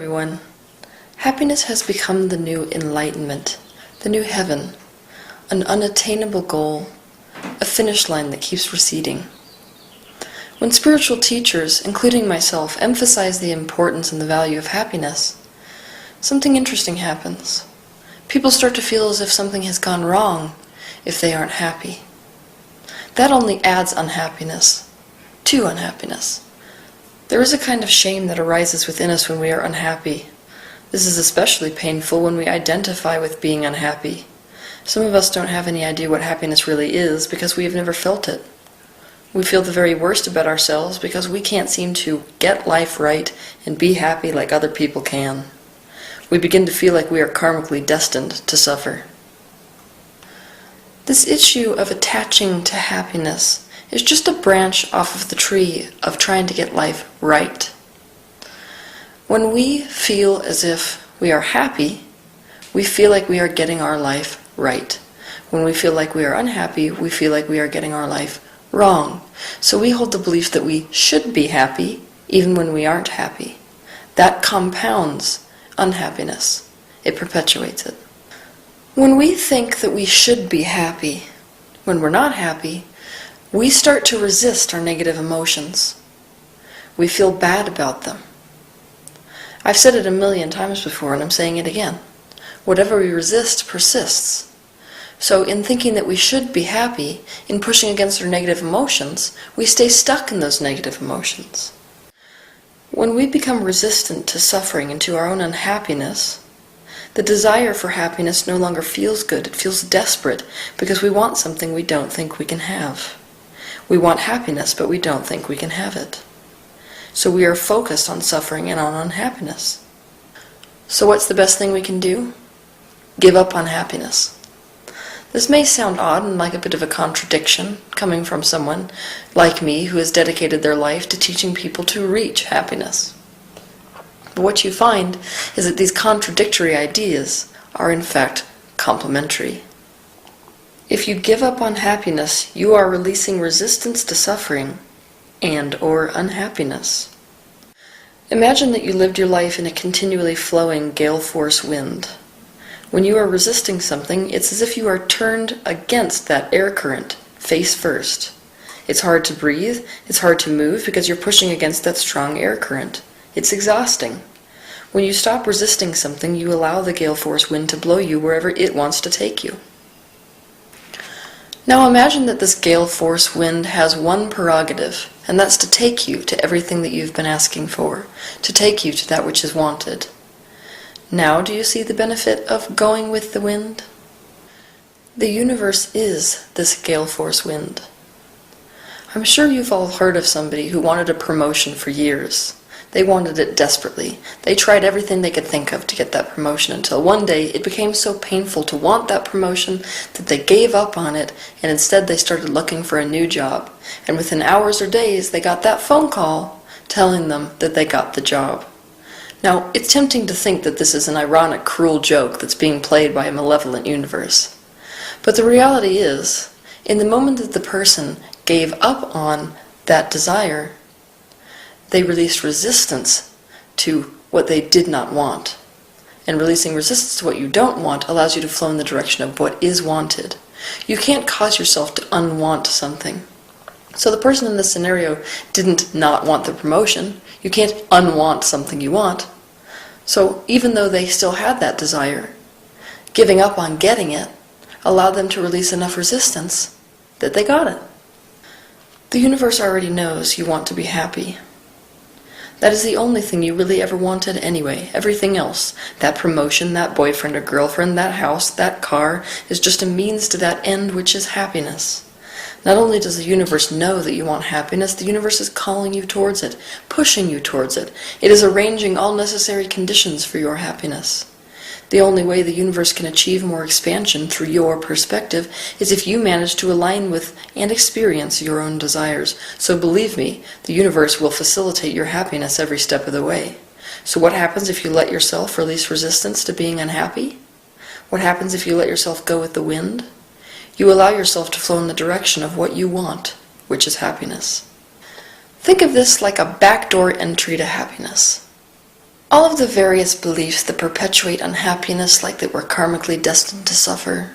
Everyone. Happiness has become the new enlightenment, the new heaven, an unattainable goal, a finish line that keeps receding. When spiritual teachers, including myself, emphasize the importance and the value of happiness, something interesting happens. People start to feel as if something has gone wrong if they aren't happy. That only adds unhappiness to unhappiness. There is a kind of shame that arises within us when we are unhappy. This is especially painful when we identify with being unhappy. Some of us don't have any idea what happiness really is because we have never felt it. We feel the very worst about ourselves because we can't seem to get life right and be happy like other people can. We begin to feel like we are karmically destined to suffer. This issue of attaching to happiness is just a branch off of the tree of trying to get life right. When we feel as if we are happy, we feel like we are getting our life right. When we feel like we are unhappy, we feel like we are getting our life wrong. So we hold the belief that we should be happy even when we aren't happy. That compounds unhappiness. It perpetuates it. When we think that we should be happy when we're not happy, we start to resist our negative emotions. We feel bad about them. I've said it 1,000,000 times before, and I'm saying it again. Whatever we resist persists. So in thinking that we should be happy, in pushing against our negative emotions, we stay stuck in those negative emotions. When we become resistant to suffering and to our own unhappiness, the desire for happiness no longer feels good. It feels desperate because we want something we don't think we can have. We want happiness, but we don't think we can have it. So we are focused on suffering and on unhappiness. So what's the best thing we can do? Give up on happiness. This may sound odd and like a bit of a contradiction coming from someone like me who has dedicated their life to teaching people to reach happiness. But what you find is that these contradictory ideas are in fact complementary. If you give up on happiness, you are releasing resistance to suffering and/or unhappiness. Imagine that you lived your life in a continually flowing gale force wind. When you are resisting something, it's as if you are turned against that air current, face first. It's hard to breathe, it's hard to move because you're pushing against that strong air current. It's exhausting. When you stop resisting something, you allow the gale force wind to blow you wherever it wants to take you. Now imagine that this gale force wind has one prerogative, and that's to take you to everything that you've been asking for, to take you to that which is wanted. Now do you see the benefit of going with the wind? The universe is this gale force wind. I'm sure you've all heard of somebody who wanted a promotion for years. They wanted it desperately. They tried everything they could think of to get that promotion until one day it became so painful to want that promotion that they gave up on it and instead they started looking for a new job. And within hours or days they got that phone call telling them that they got the job. Now, it's tempting to think that this is an ironic, cruel joke that's being played by a malevolent universe. But the reality is, in the moment that the person gave up on that desire, they released resistance to what they did not want. And releasing resistance to what you don't want allows you to flow in the direction of what is wanted. You can't cause yourself to unwant something. So the person in this scenario didn't not want the promotion. You can't unwant something you want. So even though they still had that desire, giving up on getting it allowed them to release enough resistance that they got it. The universe already knows you want to be happy. That is the only thing you really ever wanted anyway. Everything else, that promotion, that boyfriend or girlfriend, that house, that car, is just a means to that end which is happiness. Not only does the universe know that you want happiness, the universe is calling you towards it, pushing you towards it. It is arranging all necessary conditions for your happiness. The only way the universe can achieve more expansion through your perspective is if you manage to align with and experience your own desires. So believe me, the universe will facilitate your happiness every step of the way. So what happens if you let yourself release resistance to being unhappy? What happens if you let yourself go with the wind? You allow yourself to flow in the direction of what you want, which is happiness. Think of this like a backdoor entry to happiness. All of the various beliefs that perpetuate unhappiness like that we're karmically destined to suffer,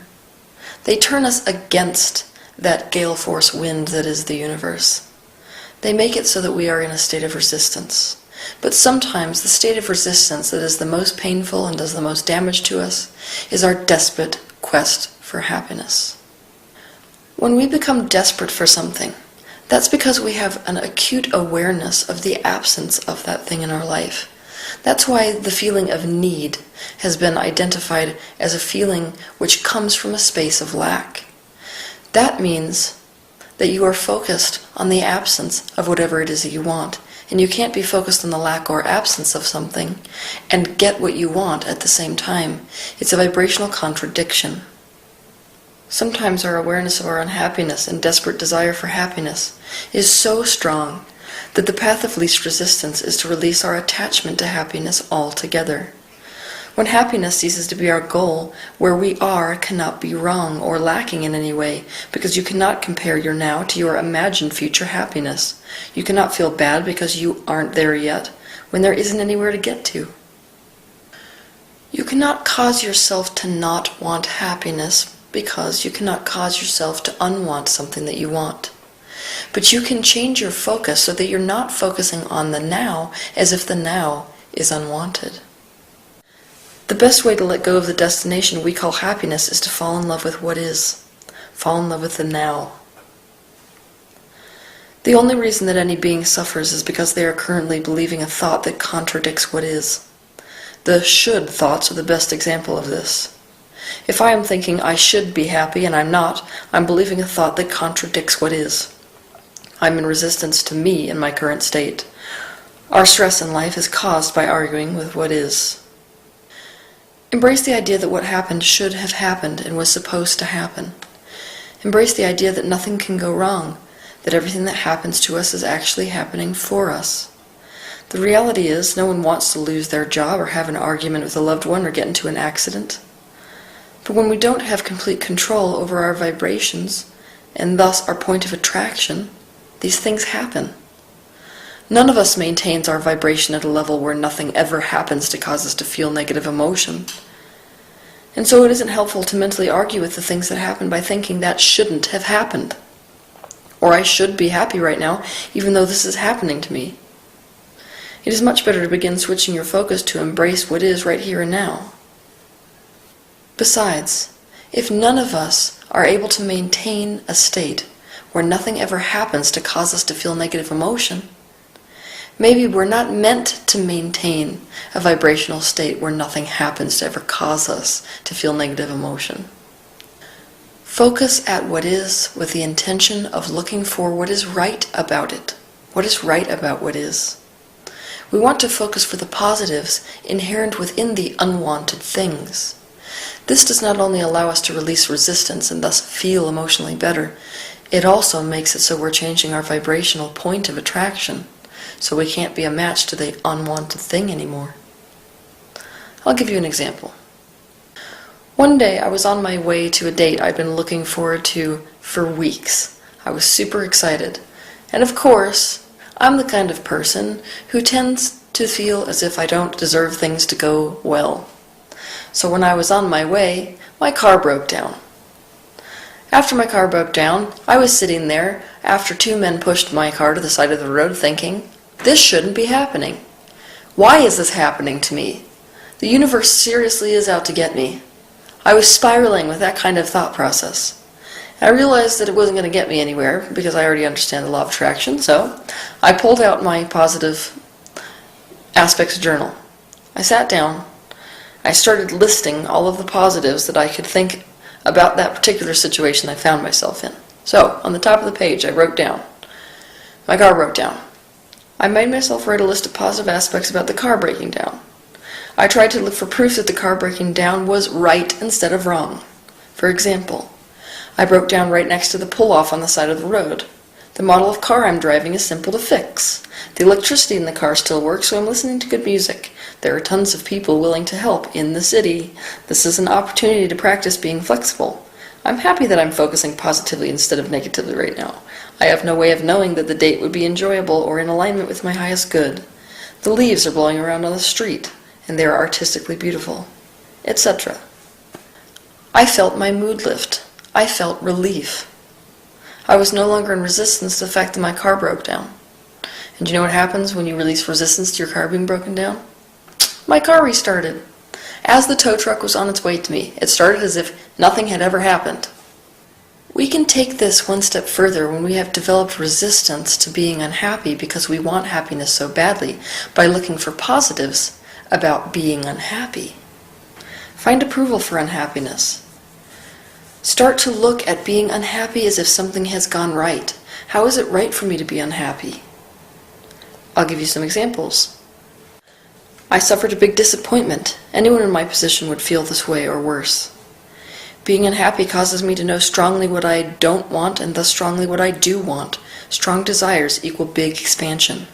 they turn us against that gale force wind that is the universe. They make it so that we are in a state of resistance. But sometimes the state of resistance that is the most painful and does the most damage to us is our desperate quest for happiness. When we become desperate for something, that's because we have an acute awareness of the absence of that thing in our life. That's why the feeling of need has been identified as a feeling which comes from a space of lack. That means that you are focused on the absence of whatever it is that you want. And you can't be focused on the lack or absence of something and get what you want at the same time. It's a vibrational contradiction. Sometimes our awareness of our unhappiness and desperate desire for happiness is so strong that the path of least resistance is to release our attachment to happiness altogether. When happiness ceases to be our goal, where we are cannot be wrong or lacking in any way, because you cannot compare your now to your imagined future happiness. You cannot feel bad because you aren't there yet, when there isn't anywhere to get to. You cannot cause yourself to not want happiness, because you cannot cause yourself to unwant something that you want. But you can change your focus so that you're not focusing on the now as if the now is unwanted. The best way to let go of the destination we call happiness is to fall in love with what is. Fall in love with the now. The only reason that any being suffers is because they are currently believing a thought that contradicts what is. The should thoughts are the best example of this. If I am thinking I should be happy and I'm not, I'm believing a thought that contradicts what is. I'm in resistance to me in my current state. Our stress in life is caused by arguing with what is. Embrace the idea that what happened should have happened and was supposed to happen. Embrace the idea that nothing can go wrong, that everything that happens to us is actually happening for us. The reality is, no one wants to lose their job or have an argument with a loved one or get into an accident. But when we don't have complete control over our vibrations, and thus our point of attraction, these things happen. None of us maintains our vibration at a level where nothing ever happens to cause us to feel negative emotion. And so it isn't helpful to mentally argue with the things that happen by thinking that shouldn't have happened. Or I should be happy right now, even though this is happening to me. It is much better to begin switching your focus to embrace what is right here and now. Besides, if none of us are able to maintain a state where nothing ever happens to cause us to feel negative emotion, maybe we're not meant to maintain a vibrational state where nothing happens to ever cause us to feel negative emotion. Focus at what is with the intention of looking for what is right about it. What is right about what is? We want to focus for the positives inherent within the unwanted things. This does not only allow us to release resistance and thus feel emotionally better, it also makes it so we're changing our vibrational point of attraction, so we can't be a match to the unwanted thing anymore. I'll give you an example. One day I was on my way to a date I'd been looking forward to for weeks. I was super excited. And of course, I'm the kind of person who tends to feel as if I don't deserve things to go well. So when I was on my way, my car broke down. After my car broke down, I was sitting there after two men pushed my car to the side of the road thinking, this shouldn't be happening. Why is this happening to me? The universe seriously is out to get me. I was spiraling with that kind of thought process. I realized that it wasn't going to get me anywhere because I already understand the law of attraction, so I pulled out my positive aspects journal. I sat down. I started listing all of the positives that I could think about that particular situation I found myself in. So, on the top of the page, I wrote down, my car broke down. I made myself write a list of positive aspects about the car breaking down. I tried to look for proof that the car breaking down was right instead of wrong. For example, I broke down right next to the pull-off on the side of the road. The model of car I'm driving is simple to fix. The electricity in the car still works, so I'm listening to good music. There are tons of people willing to help in the city. This is an opportunity to practice being flexible. I'm happy that I'm focusing positively instead of negatively right now. I have no way of knowing that the date would be enjoyable or in alignment with my highest good. The leaves are blowing around on the street, and they are artistically beautiful, etc. I felt my mood lift. I felt relief. I was no longer in resistance to the fact that my car broke down. And you know what happens when you release resistance to your car being broken down? My car restarted. As the tow truck was on its way to me, it started as if nothing had ever happened. We can take this one step further when we have developed resistance to being unhappy because we want happiness so badly by looking for positives about being unhappy. Find approval for unhappiness. Start to look at being unhappy as if something has gone right. How is it right for me to be unhappy? I'll give you some examples. I suffered a big disappointment. Anyone in my position would feel this way or worse. Being unhappy causes me to know strongly what I don't want and thus strongly what I do want. Strong desires equal big expansion.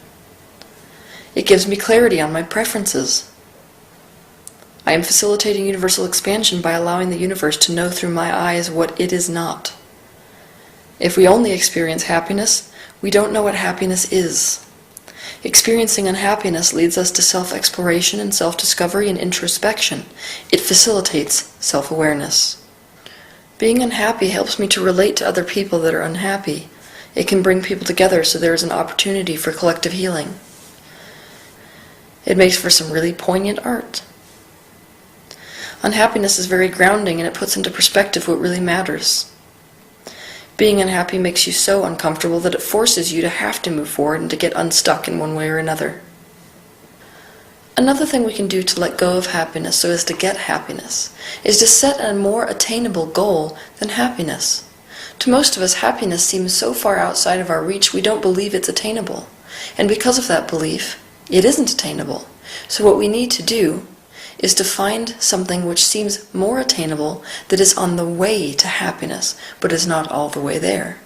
It gives me clarity on my preferences. I am facilitating universal expansion by allowing the universe to know through my eyes what it is not. If we only experience happiness, we don't know what happiness is. Experiencing unhappiness leads us to self-exploration and self-discovery and introspection. It facilitates self-awareness. Being unhappy helps me to relate to other people that are unhappy. It can bring people together so there is an opportunity for collective healing. It makes for some really poignant art. Unhappiness is very grounding and it puts into perspective what really matters. Being unhappy makes you so uncomfortable that it forces you to have to move forward and to get unstuck in one way or another. Another thing we can do to let go of happiness so as to get happiness is to set a more attainable goal than happiness. To most of us, happiness seems so far outside of our reach we don't believe it's attainable. And because of that belief, it isn't attainable. So what we need to do is to find something which seems more attainable that is on the way to happiness, but is not all the way there.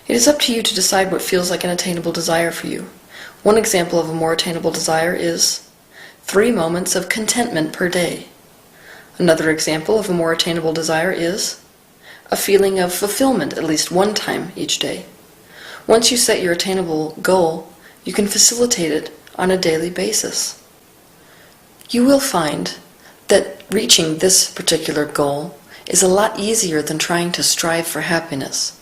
It is up to you to decide what feels like an attainable desire for you. One example of a more attainable desire is 3 moments of contentment per day. Another example of a more attainable desire is a feeling of fulfillment at least one time each day. Once you set your attainable goal, you can facilitate it on a daily basis. You will find that reaching this particular goal is a lot easier than trying to strive for happiness.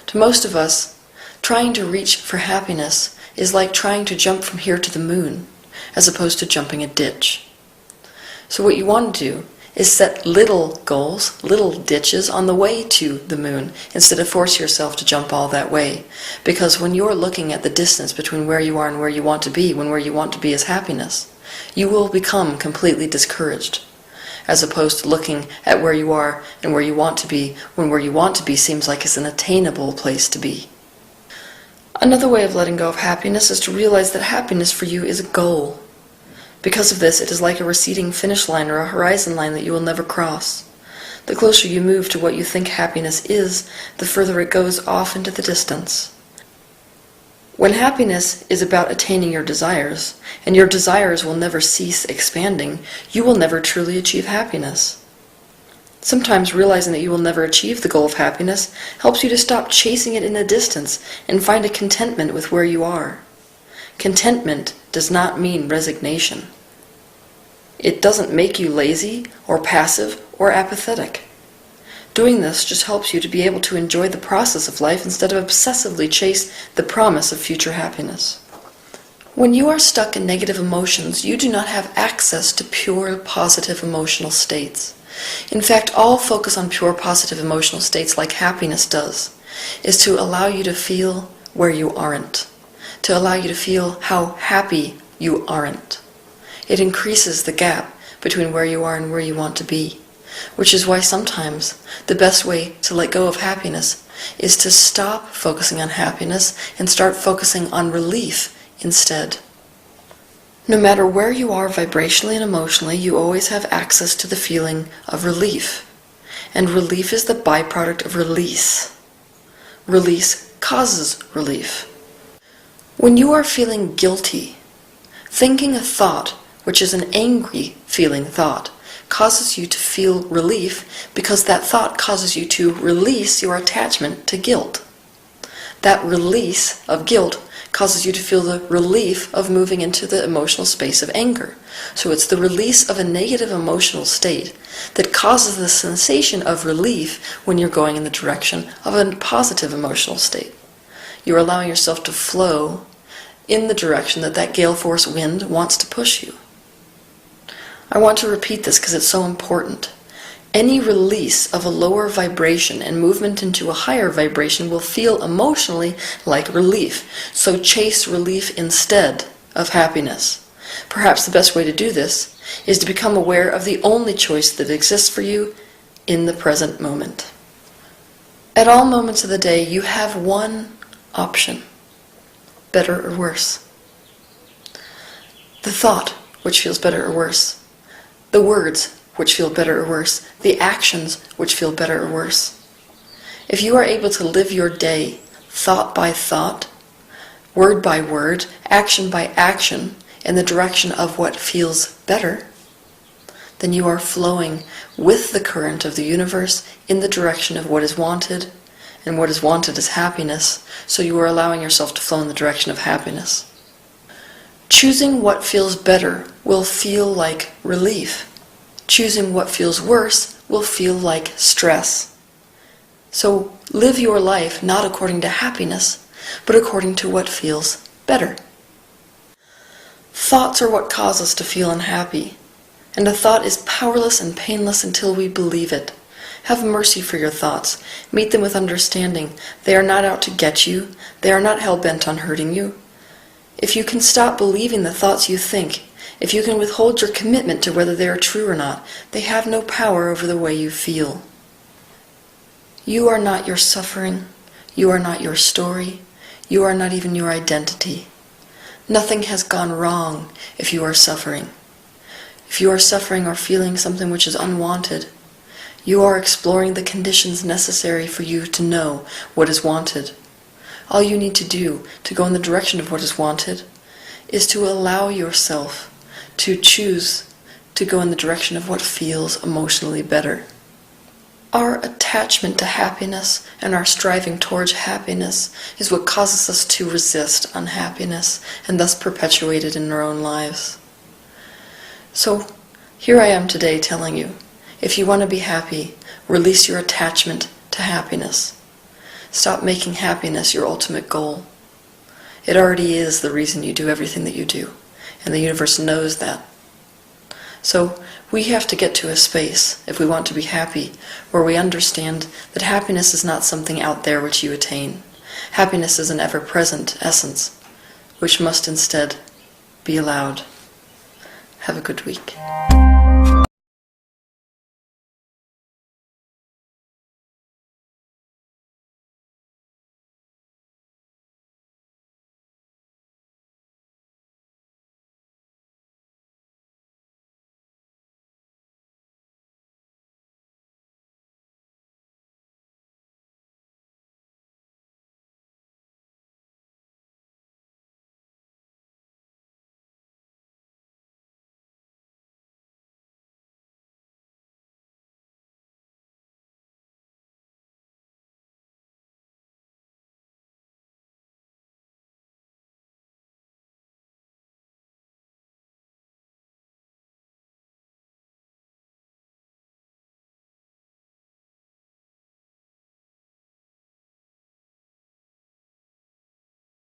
To most of us, trying to reach for happiness is like trying to jump from here to the moon, as opposed to jumping a ditch. So what you want to do is set little goals, little ditches on the way to the moon, instead of force yourself to jump all that way. Because when you're looking at the distance between where you are and where you want to be, when where you want to be is happiness, you will become completely discouraged, as opposed to looking at where you are and where you want to be, when where you want to be seems like it's an attainable place to be. Another way of letting go of happiness is to realize that happiness for you is a goal. Because of this, it is like a receding finish line or a horizon line that you will never cross. The closer you move to what you think happiness is, the further it goes off into the distance. When happiness is about attaining your desires, and your desires will never cease expanding, you will never truly achieve happiness. Sometimes realizing that you will never achieve the goal of happiness helps you to stop chasing it in the distance and find a contentment with where you are. Contentment does not mean resignation. It doesn't make you lazy or passive or apathetic. Doing this just helps you to be able to enjoy the process of life instead of obsessively chase the promise of future happiness. When you are stuck in negative emotions, you do not have access to pure positive emotional states. In fact, all focus on pure positive emotional states like happiness does is to allow you to feel where you aren't, to allow you to feel how happy you aren't. It increases the gap between where you are and where you want to be. Which is why sometimes the best way to let go of happiness is to stop focusing on happiness and start focusing on relief instead. No matter where you are vibrationally and emotionally, you always have access to the feeling of relief. And relief is the byproduct of release. Release causes relief. When you are feeling guilty, thinking a thought, which is an angry feeling thought, causes you to feel relief because that thought causes you to release your attachment to guilt. That release of guilt causes you to feel the relief of moving into the emotional space of anger. So it's the release of a negative emotional state that causes the sensation of relief when you're going in the direction of a positive emotional state. You're allowing yourself to flow in the direction that gale force wind wants to push you. I want to repeat this because it's so important. Any release of a lower vibration and movement into a higher vibration will feel emotionally like relief. So chase relief instead of happiness. Perhaps the best way to do this is to become aware of the only choice that exists for you in the present moment. At all moments of the day, you have one option: better or worse. The thought, which feels better or worse. The words, which feel better or worse. The actions, which feel better or worse. If you are able to live your day thought by thought, word by word, action by action, in the direction of what feels better, then you are flowing with the current of the universe in the direction of what is wanted, and what is wanted is happiness, so you are allowing yourself to flow in the direction of happiness. Choosing what feels better will feel like relief. Choosing what feels worse will feel like stress. So live your life not according to happiness, but according to what feels better. Thoughts are what cause us to feel unhappy, and a thought is powerless and painless until we believe it. Have mercy for your thoughts. Meet them with understanding. They are not out to get you. They are not hell-bent on hurting you. If you can stop believing the thoughts you think, if you can withhold your commitment to whether they are true or not, they have no power over the way you feel. You are not your suffering. You are not your story. You are not even your identity. Nothing has gone wrong if you are suffering. If you are suffering or feeling something which is unwanted, you are exploring the conditions necessary for you to know what is wanted. All you need to do to go in the direction of what is wanted is to allow yourself to choose to go in the direction of what feels emotionally better. Our attachment to happiness and our striving towards happiness is what causes us to resist unhappiness and thus perpetuate it in our own lives. So here I am today telling you, if you want to be happy, release your attachment to happiness. Stop making happiness your ultimate goal. It already is the reason you do everything that you do, and the universe knows that. So we have to get to a space, if we want to be happy, where we understand that happiness is not something out there which you attain. Happiness is an ever-present essence, which must instead be allowed. Have a good week.